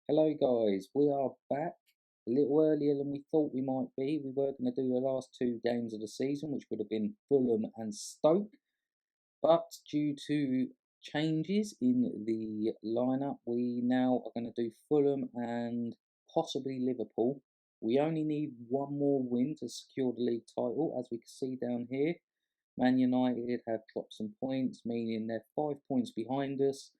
Hello guys, we are back a little earlier than we thought we might be. We were going to do the last two games of the season, which would have been Fulham and Stoke, but due to changes in the lineup, we now are going to do Fulham and possibly Liverpool. We only need one more win to secure the league title, as we can see down here. Man United have dropped some points, meaning they're 5 points behind us.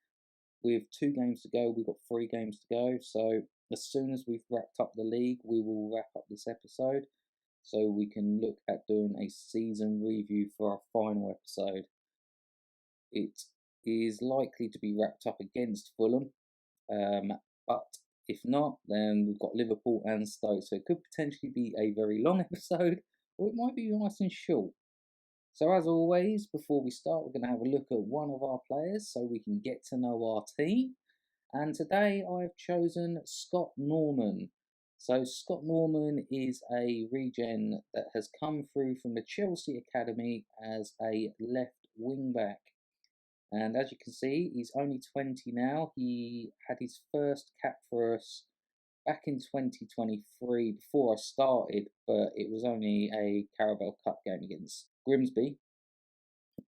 With 2 games to go, we've got 3 games to go. So as soon as we've wrapped up the league, we will wrap up this episode so we can look at doing a season review for our final episode. It is likely to be wrapped up against Fulham, but if not, then we've got Liverpool and Stoke. So it could potentially be a very long episode, or it might be nice and short. So as always, before we start, we're going to have a look at one of our players so we can get to know our team. And today I've chosen Scott Norman. So Scott Norman is a regen that has come through from the Chelsea Academy as a left wing back. And as you can see, he's only 20 now. He had his first cap for us back in 2023 before I started, but it was only a Carabao Cup game against Grimsby.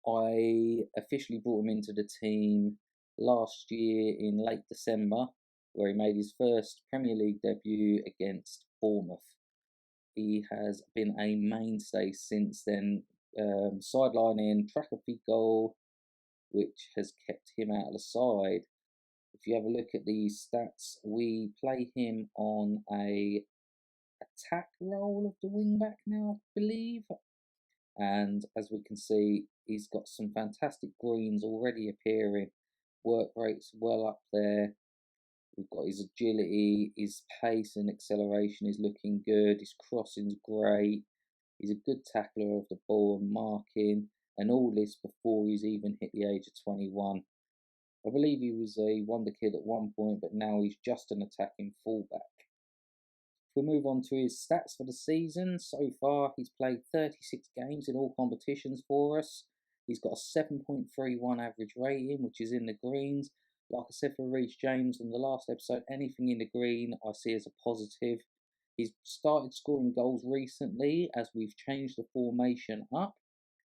I officially brought him into the team last year in late December, where he made his first Premier League debut against Bournemouth. He has been a mainstay since then, sidelining track and field goal, which has kept him out of the side. If you have a look at the stats, we play him on a attack role of the wing back now, I believe. And as we can see, he's got some fantastic greens already appearing. Work rate's well up there. We've got his agility, his pace and acceleration is looking good. His crossing's great. He's a good tackler of the ball and marking, and all this before he's even hit the age of 21. I believe he was a wonder kid at one point, but now he's just an attacking fullback. If we move on to his stats for the season, so far he's played 36 games in all competitions for us. He's got a 7.31 average rating, which is in the greens. Like I said for Reece James in the last episode, anything in the green I see as a positive. He's started scoring goals recently as we've changed the formation up.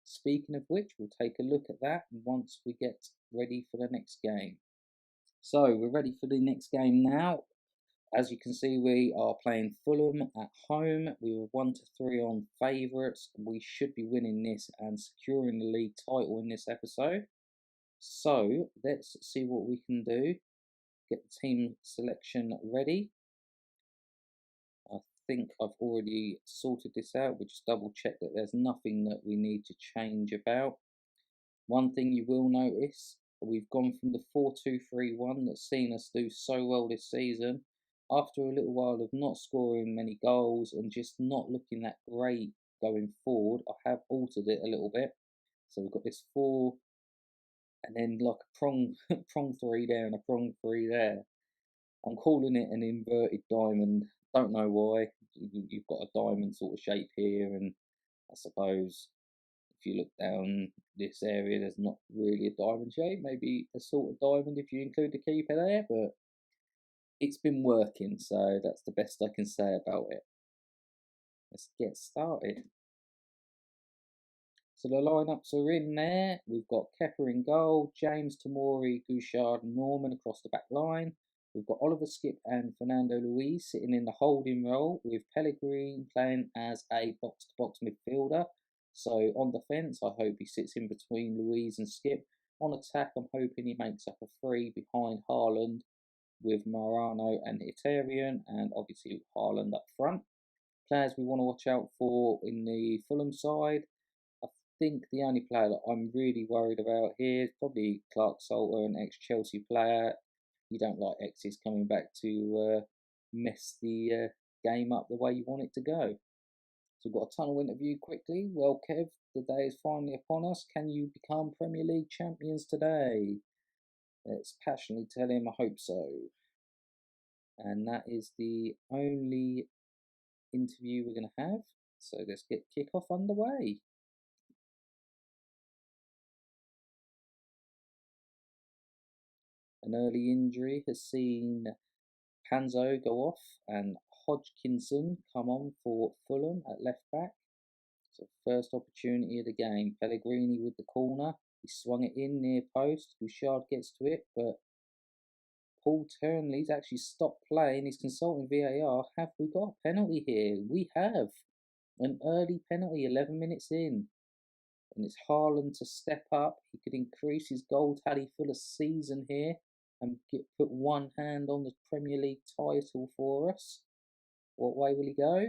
Speaking of which, we'll take a look at that once we get ready for the next game. So we're ready for the next game now. As you can see, we are playing Fulham at home. We were 1-3 on favourites. We should be winning this and securing the league title in this episode. So let's see what we can do. Get the team selection ready. I think I've already sorted this out. We just double check that there's nothing that we need to change about. One thing you will notice, we've gone from the 4-2-3-1 that's seen us do so well this season. After a little while of not scoring many goals and just not looking that great going forward, I have altered it a little bit. So we've got this 4 and then like a prong, prong 3 there and a prong 3 there. I'm calling it an inverted diamond. Don't know why. You've got a diamond sort of shape here, and I suppose if you look down this area, there's not really a diamond shape. Maybe a sort of diamond if you include the keeper there, but it's been working, so that's the best I can say about it. Let's get started. So the lineups are in there. We've got Kepa in goal, James, Tamori, Gouchard, Norman across the back line. We've got Oliver Skip and Fernando Luis sitting in the holding role, with Pellegrini playing as a box-to-box midfielder. So on defence, I hope he sits in between Luis and Skip. On attack, I'm hoping he makes up a 3 behind Haaland, with Marano and Itarian, and obviously Haaland up front. Players we want to watch out for in the Fulham side. I think the only player that I'm really worried about here is probably Clark Salter, an ex-Chelsea player. You don't like exes coming back to mess the game up the way you want it to go. So we've got a tunnel interview quickly. Well, Kev, the day is finally upon us. Can you become Premier League champions today? Let's passionately tell him I hope so. And that is the only interview we're going to have. So let's get kick-off underway. An early injury has seen Panzo go off and Hodgkinson come on for Fulham at left back. So first opportunity of the game. Pellegrini with the corner. He swung it in near post. Bouchard gets to it, but Paul Turnley's actually stopped playing. He's consulting VAR. Have we got a penalty here? We have. An early penalty, 11 minutes in. And it's Haaland to step up. He could increase his goal tally for the season here and put one hand on the Premier League title for us. What way will he go?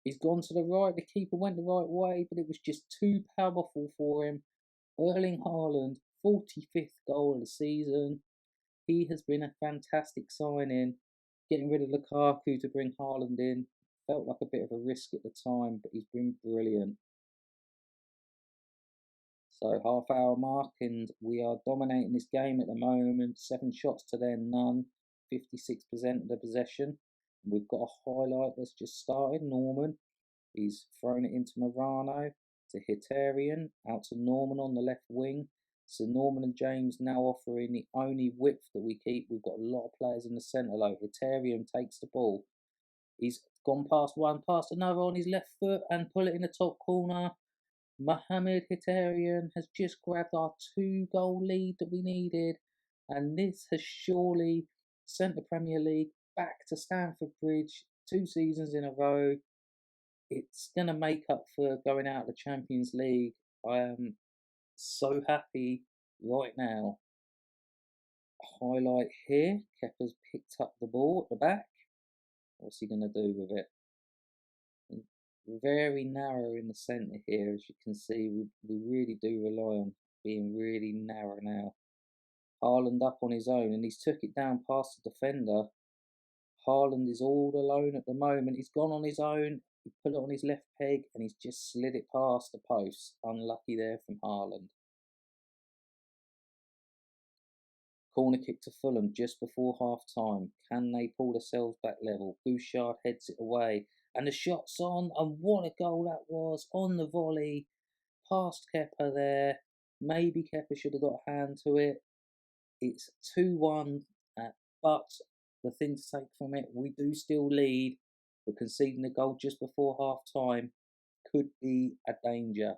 He's gone to the right. The keeper went the right way, but it was just too powerful for him. Erling Haaland, 45th goal of the season. He has been a fantastic signing. Getting rid of Lukaku to bring Haaland in felt like a bit of a risk at the time, but he's been brilliant. So half-hour mark, and we are dominating this game at the moment. 7 shots to their none, 56% of the possession. We've got a highlight that's just started. Norman, he's thrown it into Morano to Hitarian, out to Norman on the left wing. So Norman and James now offering the only width that we keep. We've got a lot of players in the centre though. Hitarian takes the ball. He's gone past one, past another on his left foot and pull it in the top corner. Mohamed Hitarian has just grabbed our 2-goal lead that we needed, and this has surely sent the Premier League back to Stamford Bridge 2 seasons in a row. It's going to make up for going out of the Champions League. I am so happy right now. Highlight here, Kepa's picked up the ball at the back. What's he going to do with it? Very narrow in the centre here, as you can see. We really do rely on being really narrow now. Haaland up on his own, and he's took it down past the defender. Haaland is all alone at the moment. He's gone on his own. He put it on his left peg, and he's just slid it past the post. Unlucky there from Haaland. Corner kick to Fulham just before half-time. Can they pull themselves back level? Bouchard heads it away. And the shot's on. And what a goal that was. On the volley. Past Kepa there. Maybe Kepa should have got a hand to it. It's 2-1. But the thing to take from it, we do still lead. But conceding a goal just before half-time could be a danger.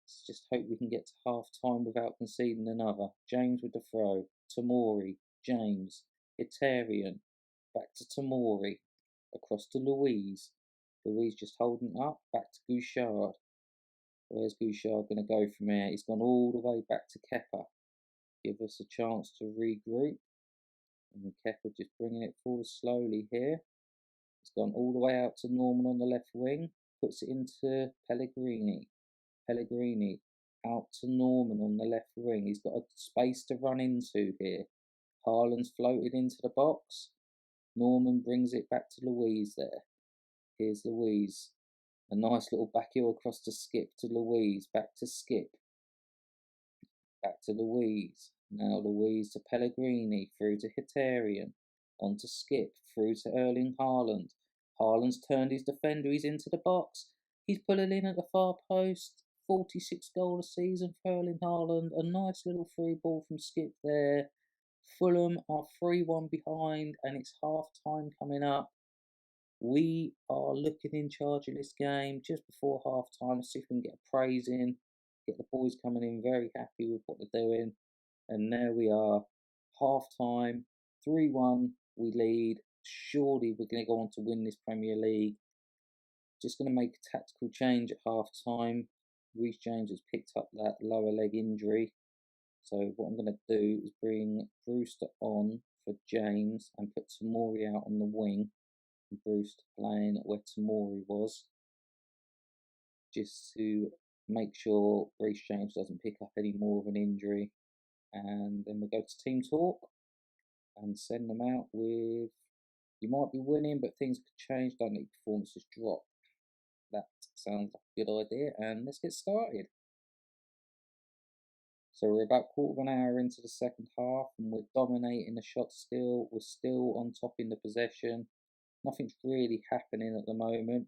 Let's just hope we can get to half-time without conceding another. James with the throw. Tamori. James. Hitarian. Back to Tamori. Across to Louise. Louise just holding it up. Back to Bouchard. Where's Bouchard going to go from here? He's gone all the way back to Kepa. Give us a chance to regroup. And Kepa just bringing it forward slowly here. It's gone all the way out to Norman on the left wing. Puts it into Pellegrini. Pellegrini out to Norman on the left wing. He's got a space to run into here. Haaland's floated into the box. Norman brings it back to Louise there. Here's Louise. A nice little back heel across to Skip to Louise. Back to Skip. Back to Louise. Now Louise to Pellegrini. Through to Hitarian. On to Skip. Through to Erling Haaland. Haaland's turned his defender. He's into the box. He's pulling in at the far post. 46 goal a season for Erling Haaland. A nice little through ball from Skip there. Fulham are 3-1 behind, and it's half-time coming up. We are looking in charge of this game just before half-time. See if we can get a praise in. Get the boys coming in very happy with what they're doing. And there we are. Half-time. 3-1. We lead. Surely we're going to go on to win this Premier League. Just going to make a tactical change at half-time. Reece James has picked up that lower leg injury. So what I'm going to do is bring Brewster on for James and put Tamori out on the wing. And Brewster playing where Tamori was. Just to make sure Reece James doesn't pick up any more of an injury. And then we'll go to team talk and send them out with, you might be winning, but things could change. Don't let performances drop. That sounds like a good idea, and let's get started. So we're about quarter of an hour into the second half, and we're dominating the shot still. We're still on top in the possession. Nothing's really happening at the moment.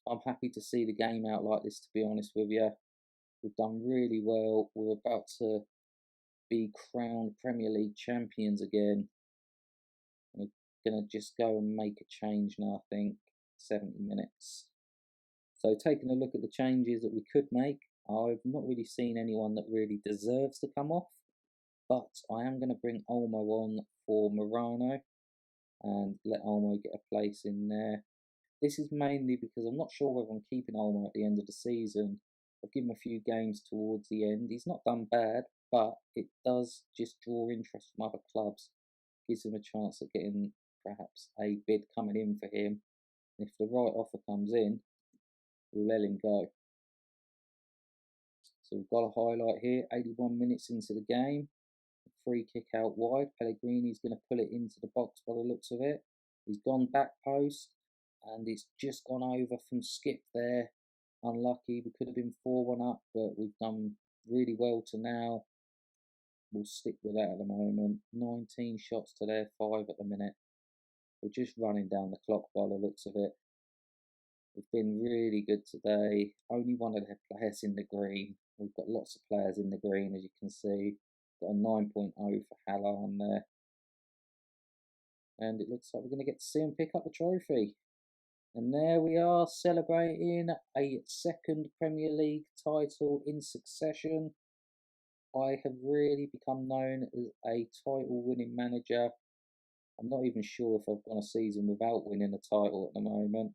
I'm happy to see the game out like this, to be honest with you. We've done really well. We're about to be crowned Premier League champions again. I'm Gonna just go and make a change now, I think. 70 minutes. So taking a look at the changes that we could make, I've not really seen anyone that really deserves to come off, but I am going to bring Olmo on for Morano and let Olmo get a place in there. This is mainly because I'm not sure whether I'm keeping Olmo at the end of the season. I've given him a few games towards the end. He's not done bad, but it does just draw interest from other clubs. Gives him a chance at getting perhaps a bid coming in for him. If the right offer comes in, we'll let him go. So we've got a highlight here, 81 minutes into the game. Free kick out wide. Pellegrini's going to pull it into the box by the looks of it. He's gone back post and it's just gone over from Skip there. Unlucky. We could have been 4-1 up, but we've done really well to now. We'll stick with that at the moment. 19 shots to their 5 at the minute. We're just running down the clock by the looks of it. We've been really good today. Only one of their players in the green. We've got lots of players in the green, as you can see. Got a 9.0 for Haller on there. And it looks like we're going to get to see him pick up the trophy. And there we are, celebrating a second Premier League title in succession. I have really become known as a title-winning manager. I'm not even sure if I've gone a season without winning a title at the moment.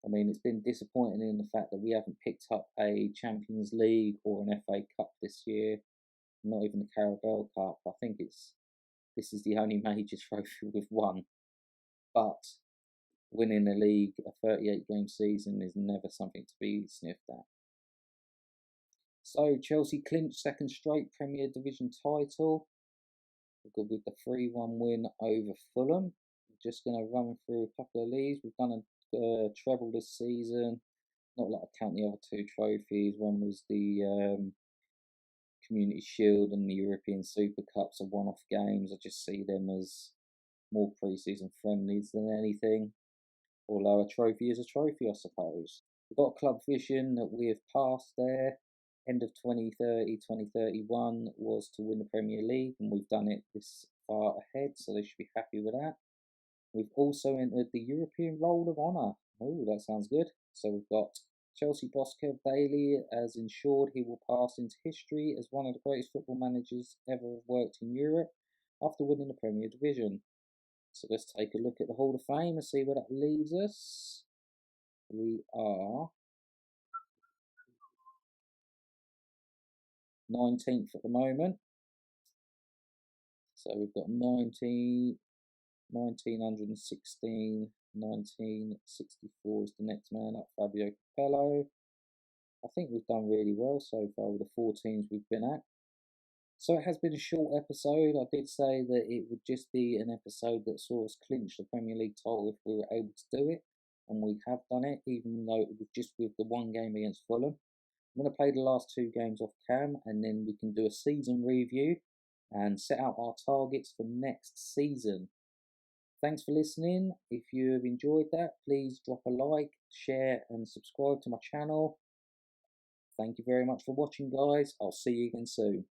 I mean, it's been disappointing in the fact that we haven't picked up a Champions League or an FA Cup this year. Not even the Carabao Cup. I think this is the only major trophy we've won. But winning a league, a 38-game season, is never something to be sniffed at. So Chelsea clinched second straight Premier Division title with the 3-1 win over Fulham. We're just going to run through a couple of leagues. We've done a treble this season. Not like I count the other 2 trophies. One was the Community Shield and the European Super Cups are one-off games. I just see them as more pre-season friendlies than anything. Although a trophy is a trophy, I suppose. We've got a club vision that we have passed there. End of 2030, 2031 was to win the Premier League, and we've done it this far ahead, so they should be happy with that. We've also entered the European Roll of Honour. Oh, that sounds good. So we've got Chelsea boss Kev Bailey has ensured he will pass into history as one of the greatest football managers ever worked in Europe after winning the Premier Division. So let's take a look at the Hall of Fame and see where that leaves us. We are 19th at the moment. So we've got 1916, 1964 is the next man up, Fabio Capello. I think we've done really well so far with the 4 teams we've been at. So it has been a short episode. I did say that it would just be an episode that saw us clinch the Premier League title if we were able to do it. And we have done it, even though it was just with the 1 game against Fulham. I'm going to play the last 2 games off cam, and then we can do a season review and set out our targets for next season. Thanks for listening. If you have enjoyed that, please drop a like, share and subscribe to my channel. Thank you very much for watching, guys. I'll see you again soon.